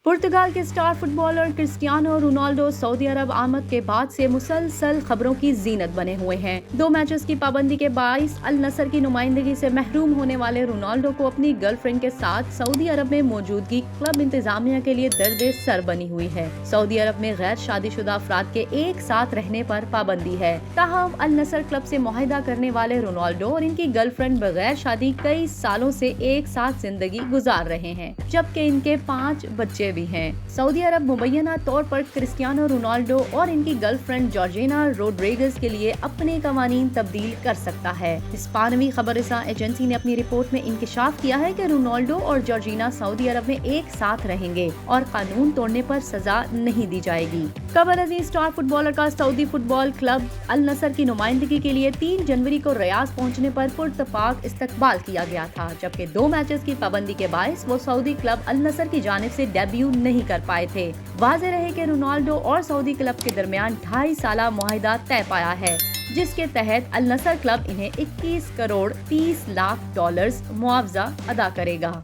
पुर्तगाल के star footballer Cristiano Ronaldo सऊदी अरब आमद के बाद से मुसलसल खबरों की जीनत बने हुए हैं। 2 मैचेस की पाबंदी के बाइस अल नसर की नुमाइंदगी से महरूम होने वाले रोनाल्डो को अपनी गर्लफ्रेंड के साथ सऊदी अरब में मौजूदगी क्लब इंतजामिया के लिए दर्द सर बनी हुई है। सऊदी अरब में गैर शादीशुदा अफराद के एक साथ रहने पर पाबंदी है। ताहम अल नसर क्लब से मुआहदा करने वाले रोनाल्डो और इनकी गर्लफ्रेंड बगैर शादी कई सालों से एक साथ जिंदगी गुजार रहे हैं, जबकि इनके 5 बच्चे भी हैं। सऊदी अरब मुबैना तौर पर क्रिस्टियानो रोनाल्डो और इनकी गर्लफ्रेंड जॉर्जिना रोड्रिगेज के लिए अपने कवानीन तब्दील कर सकता है। स्पेनी खबररसा एजेंसी ने अपनी रिपोर्ट में इंकशाफ किया है कि रोनाल्डो और जॉर्जिना सऊदी अरब में एक साथ रहेंगे और कानून तोड़ने पर सजा नहीं दी जाएगी। खबर अजीज स्टार फुटबॉलर का सऊदी फुटबॉल क्लब अल नसर की नुमाइंदगी के लिए 3 जनवरी को रियाद पहुंचने पर पुरतपाक इस्तकबाल किया गया था, जबकि 2 मैचेस की पाबंदी के बायस वो सऊदी क्लब अल नसर की जानिब से डेब्यू नहीं कर पाए थे। वाज़ेह रहे कि रोनाल्डो और सऊदी क्लब के दरमियान 2.5 साला मुआहिदा तय पाया है, जिसके तहत अल नसर क्लब इन्हें 21 करोड़ 30 लाख डॉलर्स मुआवजा अदा करेगा।